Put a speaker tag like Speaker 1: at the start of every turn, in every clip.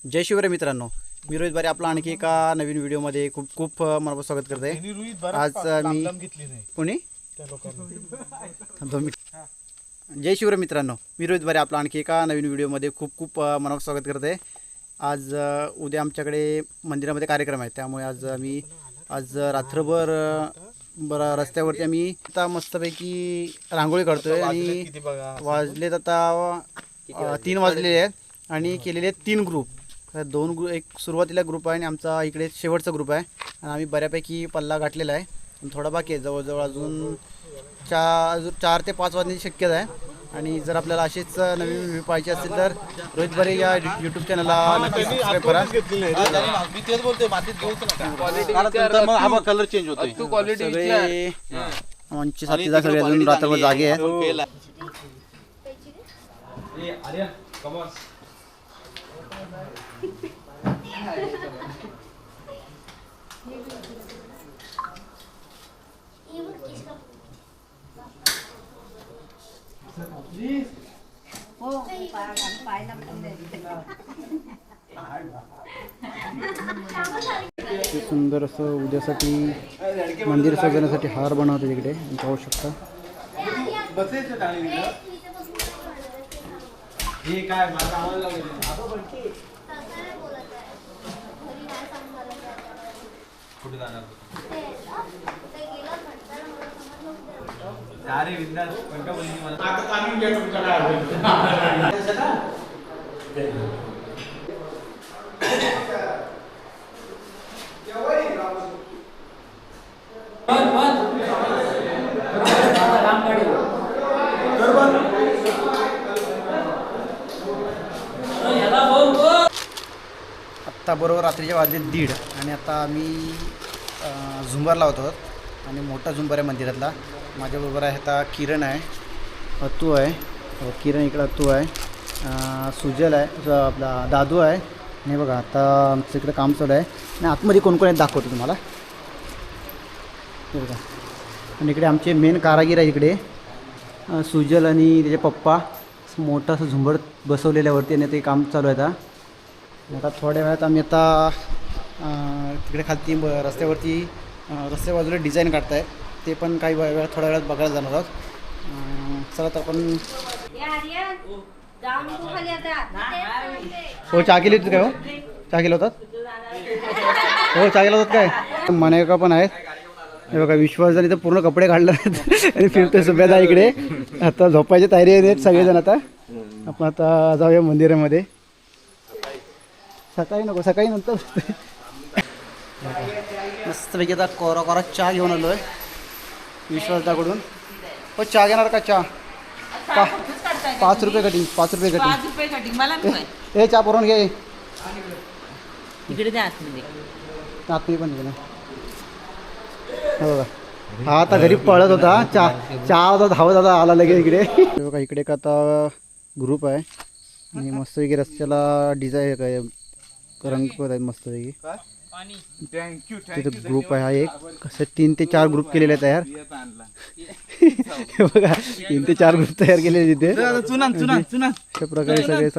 Speaker 1: जय शिवराय मित्रांनो, मी रोहित बारे आपला आणखी एका नवीन व्हिडिओमध्ये खूप खूप मनापासून स्वागत करते। आज मी पुणे 2 मिनिट। जय शिवराय मित्रांनो, मी रोहित बारे आपला आणखी एका नवीन व्हिडिओमध्ये खूप खूप मनापासून स्वागत करते। आज उद्या आमच्याकडे मंदिरामध्ये कार्यक्रम आहे, त्यामुळे आज रात्रभर रस्त्यावरती आम्ही आता मस्तपैकी रांगोळी काढतोय आणि वाजलेत आता 3 वाजलेले आहेत आणि केलेले आहेत 3 ग्रुप। 2 ग्रुप, एक सुरुवातीला ग्रुप आहे आणि आमचा इकडे शेवटचा ग्रुप आहे आणि आम्ही बऱ्यापैकी पल्ला गाठलेला आहे। थोडा बाकी आहे, जवळजवळ अजून 4 ते 5 वाजण्याची शक्यता आहे। आणि जर आपल्याला असेच नवीन व्हिडिओ पाहिजे असतील तर रोहित बारे या यूट्यूब चॅनलला नक्की सबस्क्राईब करा।
Speaker 2: मी तेच बोलतोय, मातीत घेऊच नका, मग हा कलर चेंज होतोय।
Speaker 3: तू क्वालिटी
Speaker 1: सगळे आमची साथीदार सगळे अजून रात्रभर जागे आहेत। सुंदर असं उद्यासाठी मंदिर सजवण्यासाठी हार बनवतो तिकडे पाहू शकता। आत्ता बरोबर रात्रीचे वाजले 1:30 आणि आता आम्ही झुंबार लावतो आणि मोठा झुंबार आहे मंदिरातला। माझ्याबरोबर आहे आता किरण आहे, अतू आहे, किरण इकडे अतू आहे, सुजल आहे, आपला दादू आहे आणि बघा आता आमचं इकडे काम चालू आहे आणि आतमध्ये कोण कोण आहेत दाखवतो तुम्हाला। बघा, आणि इकडे आमचे मेन कारागीर आहे, इकडे सुजल आणि त्याचे पप्पा मोठं असं झुंबर बसवलेल्यावरती आणि ते काम चालू आहे। आता थोड्या वेळात आम्ही आता तिकडे खालती रस्त्यावरती रस्त्या बाजूला डिझाईन काढताय, ते पण काही वेळात थोड्या वेळात बघायला जाणार आहोत। चला तर आपण हो चहा केली होती काय? हो चहा केला होतात, हो चहा केला होतात काय? मनेका पण आहेत, हे बघा विश्वास जण इथं पूर्ण कपडे काढले आहेत आणि फिरतोय सुभेदा इकडे। आता झोपायची तयारी आहेत सगळेजण। आता आपण आता जाऊया मंदिरामध्ये, सकाळी नको सकाळी नंतर। मस्तपैकी आता कोरा कोरा चहा घेऊन आलो आहे विश्वासदाकडून। हो चहा घेणार का? चहा 5 रुपये कटिंग, 5 रुपये कटिंग। हे चहा पुरवून घे
Speaker 3: इकडे द्या आतमध्ये,
Speaker 1: आतमध्ये पण घे ना। हो बघा, हा आता घरी पळत होता, चहा होता धावत होता, आला लगेच इकडे। बघा इकडे का आता ग्रुप आहे आणि मस्तपैकी रस्त्याला डिझाईन काय रंग आहेत मस्तपैकी। तिथे ग्रुप आहे, हा एक कसं 3 ते 4 ग्रुप केलेले आहेत तयार। बघा 3 ते 4 ग्रुप तयार केलेले तिथे अशा प्रकारे सगळे।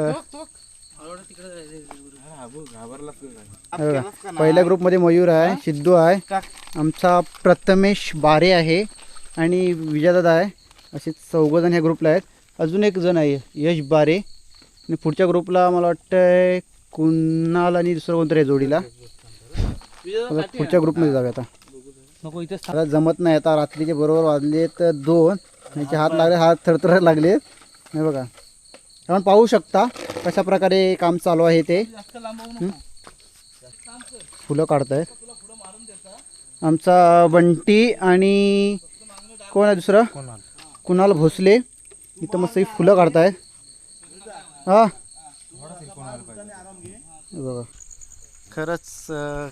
Speaker 1: पहिल्या ग्रुपमध्ये मयूर आहे, सिद्धू आहे, आमचा प्रथमेश बारे आहे आणि विजयदादा आहे, असे 4 जण ह्या ग्रुपला आहेत। अजून एक जण आहे यश बारे आणि पुढच्या ग्रुपला मला वाटतं कुणाल आणि दुसरं कोणतरी आहे जोडीला। पुढच्या ग्रुपमध्ये जाऊया आता, आता जमत नाही। आता रात्रीचे बरोबर वाजले तर 2, त्यांचे हात लागले, हात थरथर लागले। हे बघा आपण पाहू शकता कशा प्रकारे काम चालू आहे ते। फुलं काढतायत आमचा बंटी आणि कोण आहे दुसरं कुणाल भोसले, इथं मस्त फुलं काढतायत। हा बघा खरंच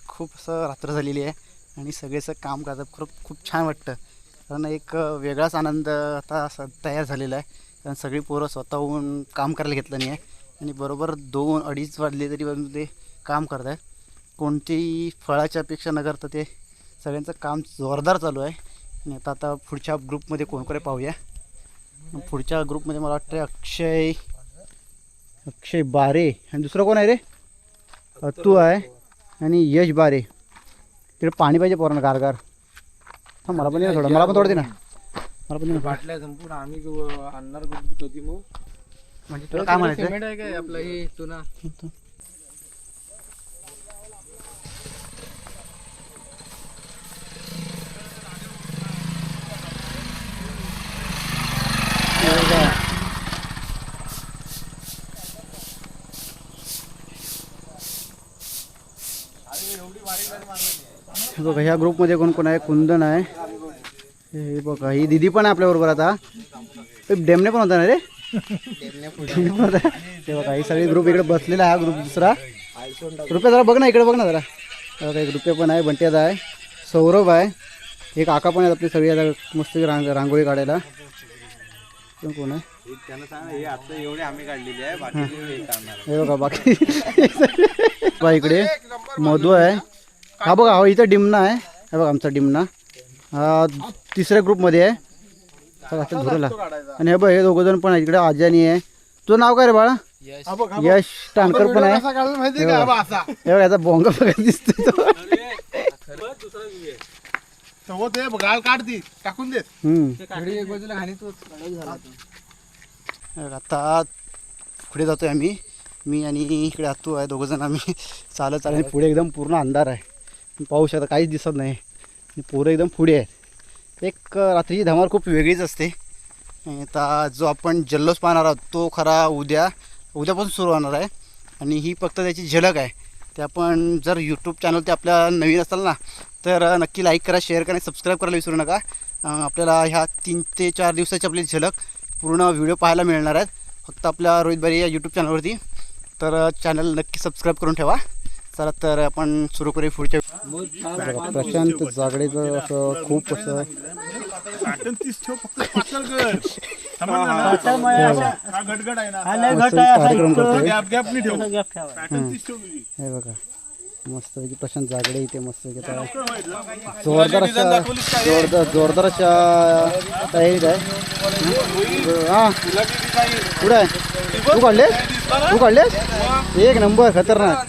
Speaker 1: खूप असं रात्र झालेली आहे आणि सगळेच काम करतात, खूप छान वाटतं। कारण एक वेगळाच आनंद आता तयार झालेला आहे, कारण सगळी पोरं स्वतःहून काम करायला घेतलं नाही आहे आणि बरोबर 2-2:30 वाजले तरी ते काम करत आहेत। कोणतीही फळाच्या अपेक्षा न करता ते सगळ्यांचं काम जोरदार चालू आहे। आणि आता पुढच्या ग्रुपमध्ये कोण कोण पाहूया। पुढच्या ग्रुपमध्ये मला वाटतं अक्षय बारे आणि दुसरं कोण आहे रे? अत्तू आहे आणि यश बारे. तिकडे पाणी पाहिजे पोरांना गारगार. हा मला पण दे ना थोडं, मला पण थोडं दे ना, मला पण दे ना.
Speaker 4: बाटल्या संपूर्ण आम्ही आणणार होती मग.
Speaker 1: म्हणजे तुला काय म्हणायचं
Speaker 4: सिमेंट आहे काय आपलं हे चुना?
Speaker 1: हे बघा ह्या ग्रुपमध्ये कोण कोण आहे. कुंदन आहे, हे बघा ही दिदी पण आहे आपल्याबरोबर. आता डेमने पण होता ना रे, डेमने पण होता. ते बघा ही सगळी ग्रुप इकडे बसलेला आहे. हा ग्रुप दुसरा. रुपया जरा बघ ना, इकडे बघ ना जरा. बघा एक रुपया पण आहे, बंट्याचा आहे, सौरभ आहे, एक काका पण आहेत आपली सगळी. आता मस्त रांगोळी काढायला. कोण आहे हे बघा बाकी. बघा इकडे मधू आहे. हा बघा हा इथं डिमना आहे. हे बघा आमचा डिमना हा तिसऱ्या ग्रुपमध्ये आहे. धुरला. आणि हे बघ हे दोघं जण पण आहे इकडे. आजानी आहे. तुझं नाव काय रे बाळा? यश टाणकर पण आहे. हे बघा याचा बोंगा बघा दिसतो तो.
Speaker 2: टाकून दे.
Speaker 1: आता पुढे जातोय आम्ही, मी आणि इकडे आतू आहे, दोघं जण आम्ही चालत चालत. पुढे एकदम पूर्ण अंधार आहे, पाहू शकता काहीच दिसत नाही. पोरं एकदम पुढे आहे. एक रात्रीची धमाल खूप वेगळीच असते. आता जो आपण जल्लोष पाहणार आहोत तो खरा उद्यापासून सुरू होणार आहे. आणि ही फक्त त्याची झलक आहे. ते आपण जर यूट्यूब चॅनल ते आपल्या नवीन असाल ना तर नक्की लाईक करा, शेअर करा, सबस्क्राईब करायला विसरू नका. आपल्याला ह्या 3 ते 4 दिवसाची आपली झलक पूर्ण व्हिडिओ पाहायला मिळणार आहेत फक्त आपल्या रोहित बारी या यूट्यूब चॅनलवरती. तर चॅनल नक्की सबस्क्राईब करून ठेवा. चला तर आपण सुरू करूया पुढच्या. प्रशांत जागडेचं असं खूप असं कार्यक्रम करतोय. हे बघा मस्त प्रशांत जागडे इथे मस्त जोरदार अशा तयारीत आहे. हा पुढे आहे. तू काढलेस एक नंबर खतरनाक.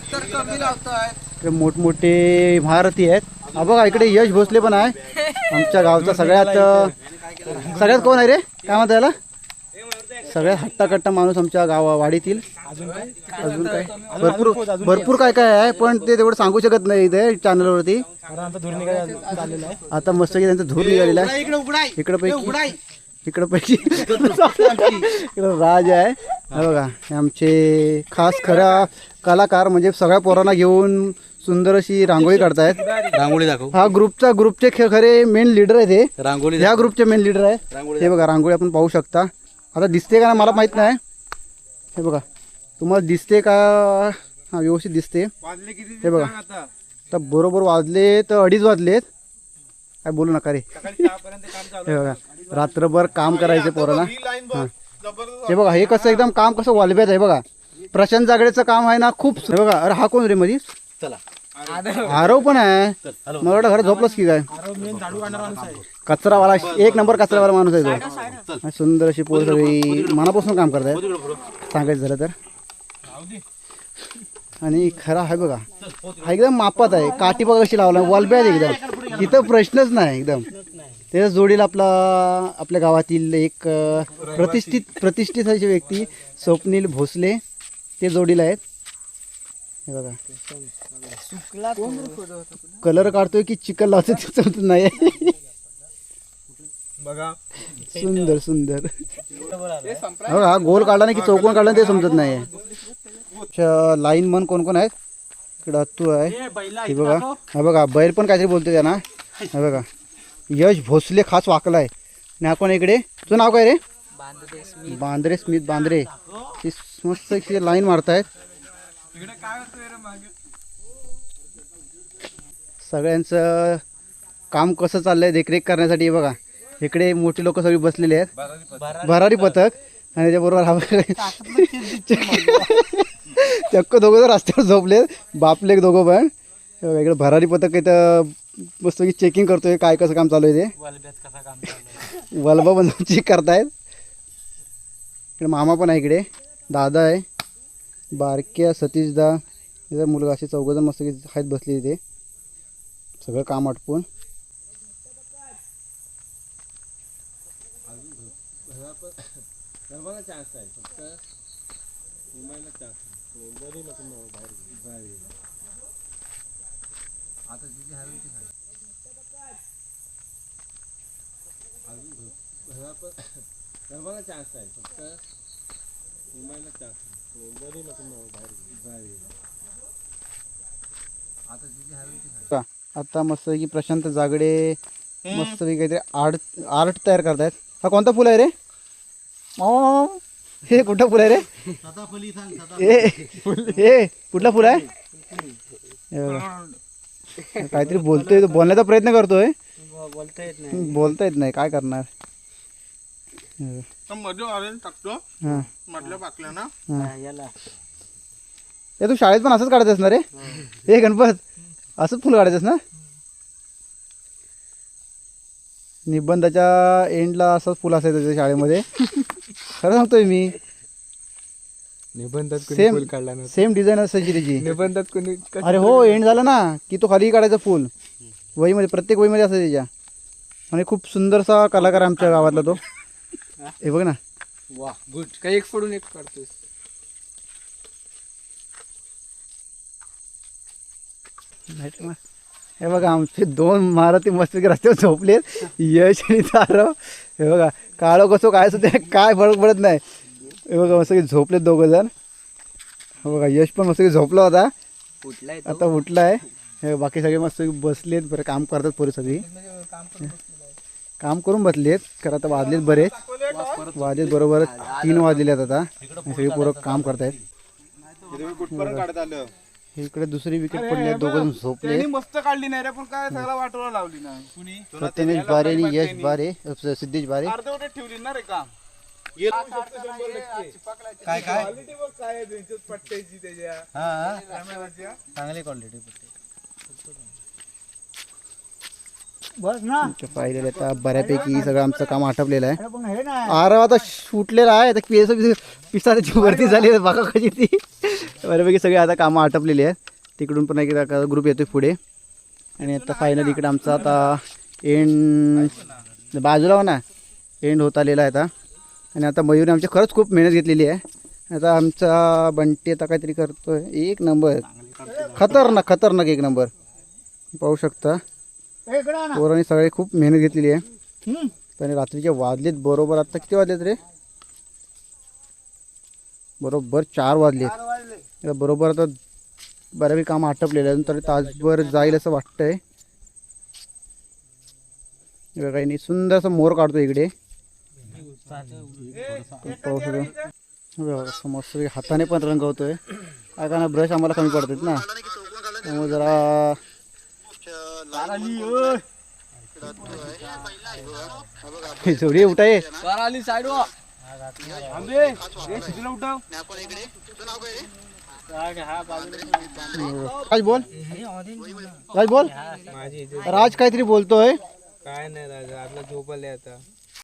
Speaker 1: इकडे मोठमोठे इमारती आहेत. हा बघा इकडे यश भोसले पण आहे आमच्या गावचा सगळ्यात कोण आहे रे काय म्हणता याला, सगळ्यात हट्टाकट्टा माणूस आमच्या वाडीतील. अजून काय भरपूर काय काय आहे पण ते तेवढं सांगू शकत नाही इथे चॅनलवरती. आता मस्त की त्यांचा धूर निघालेला आहे. इकडं पैकी इकडं राज आहे. हे बघा हे आमचे खास खरा कलाकार म्हणजे सगळ्या पोरांना घेऊन सुंदर अशी रांगोळी काढतायत.
Speaker 2: रांगोळी दाखव.
Speaker 1: हा ग्रुपचे खरे मेन लीडर आहेत हे.
Speaker 2: रांगोळी
Speaker 1: ह्या ग्रुपचे मेन लीडर आहे. हे बघा रांगोळी आपण पाहू शकता. आता दिसते का माहित नाही. हे बघा तुम्हाला दिसते का? हा व्यवस्थित दिसते. हे बघा आता बरोबर वाजले तर 2:30 वाजलेत. काय बोलू नका रे. हे बघा रात्रभर काम करायचे पोरांना. हां हे बघा हे कसं एकदम काम कसं वालब्यात आहे बघा. प्रशांत जागडेचं काम आहे ना खूप. हे बघा अरे हा कोण रे मधी?
Speaker 2: चला
Speaker 1: आरव पण आहे. मला वाटतं घरात झोपलंच की काय. कचरावाला एक नंबर कचरावाला माणूस आहे तो. सुंदर अशी पोर सगळी मनापासून काम करतायत सांगायचं झालं तर. आणि खरा आहे बघा हा एकदम मापात आहे. काठी बघा कशी लावला वलब्यात एकदम. तिथं प्रश्नच नाही एकदम. त्याच्या जोडीला आपल्या गावातील एक प्रतिष्ठित अशी व्यक्ती स्वप्नील भोसले ते जोडीला आहेत. हे बघा कलर काढतोय की चिकन लावतोय ते समजत नाही. सुंदर हा गोल काढला नाही की चौकोन काढला ते समजत नाही. लाईन मन कोण कोण आहेत इकडं अत्तू आहे. हे बघा हा बघा बैल पण काहीतरी बोलतोय त्यांना. हे बघा यश भोसले खास वाकला आहे. आणि आपण इकडे तुझं नाव काय रे? बांद्रे स्मित बांद्रे. ती मस्त लाईन मारतायत. सगळ्यांचं काम कसं चाललंय देखरेख करण्यासाठी. बघा इकडे मोठी लोक सगळी बसलेली आहेत. भरारी पथक आणि त्याबरोबर चक्क दोघं जर रस्त्यावर झोपले बापले दोघं पण. इकडे भरारी पथक इथं मस्त की चेकिंग करतोय काय कसं काम चालू आहे ते. वलबा पण चेक करतायत. इकडे मामा पण आहे. इकडे दादा आहे बारक्या सतीशदा तिचा मुलगा असे चौघजण मस्त आहेत बसले इथे सगळं काम आटपून. आता मस्त की प्रशांत जागडे मस्त काहीतरी आर्ट तयार करतायत. हा कोणता फुल आहे रे मामा? हे कुठं फुल आहे रे? हे कुठला फुल आहे? हे बघा. काहीतरी बोलतोय, बोलण्याचा प्रयत्न करतोय, बोलता येत नाही, काय करणार. हे तू शाळेत पण असंच काढायचंस ना रे? हे गणपत असंच फुल काढायचंस ना? निबंधाच्या एंडला असंच फुल असायचं त्याच्या शाळेमध्ये. खरं सांगतोय मी.
Speaker 4: निबंधात
Speaker 1: सेम डिझाईन असायची त्याची
Speaker 4: निबंधात कोणी
Speaker 1: अरे हो, एंड झाला ना की तो खाली काढायचा फुल वहीमध्ये, प्रत्येक वहीमध्ये असायचा त्याच्या. आणि खूप सुंदरसा कलाकार आमच्या गावातला तो. हे बघ ना.
Speaker 4: वा गुड. काही एक फोडून एक काढतोस.
Speaker 1: हे बघा आमचे 2 मारुती मस्तपैकी रस्त्यावर झोपलेत, यश आणि तारव. हे बघा काळो कसो काय सुद्धा काय फरक पडत नाही. हे बघा मस्तपैकी झोपलेत 2 जण. हे बघा यश पण मस्तपैकी झोपला होता, आता उठलाय. हे बाकी सगळे मस्तपैकी बसलेत, बरं काम करतात पोरी सगळी. काम करून बसलेत, खरं आता वाजलेत बरेच, वाजलेत बरोबर 3 वाजलेले आहेत आता. सगळी पोरं काम करतायत. इकडे दुसरी विकेट पडली, 2 जण झोपले.
Speaker 2: मस्त काढली नाही रे, पण काय सगळा वाटोळा लावली ना. कुणी
Speaker 1: प्रथमेश बारे आणि यश बारे, सिद्धेश बारे.
Speaker 2: अर्धवट ठेवली ना रे काम.
Speaker 1: काय काय
Speaker 2: पट्ट्याची त्याच्या
Speaker 1: चांगली क्वालिटी बस ना. पाहिलेलं आता बऱ्यापैकी सगळं आमचं काम आटपलेलं आहे. आरव आता सुटलेला आहे, आता पिसाची वरती झाली आहे बघा कशी ती. बऱ्यापैकी सगळे आता कामं आटपलेली आहेत. तिकडून पण एक ग्रुप येतोय पुढे. आणि आता फायनल इकडे आमचा आता एंड बाजूला हो ना, एंड होत आलेला आहे आता. आणि आता मयूरने आमची खरंच खूप मेहनत घेतलेली आहे. आता आमचा बंटी आता काहीतरी करतोय, 1 नंबर, खतरनाक 1 नंबर. पाहू शकता पोरांनी सगळे खूप मेहनत घेतलेली आहे. आणि रात्रीचे वाजलेत बरोबर, आता किती वाजलेत रे? बरोबर 4 वाजलेत. बरोबर आता बऱ्यापैकी काम आटपलेलं आहे, तरी तासभर जाईल असं वाटतंय. काही नाही, सुंदरसा मोर काढतो इकडे. मस्त हाताने पण रंगवतोय. काय का ना, ब्रश आम्हाला कमी पडतात ना, त्यामुळे जरा जोडी उठाय. राज बोल, राज बोल. राज काहीतरी बोलतोय.
Speaker 4: काय नाही राजा, आपला झोपले आता.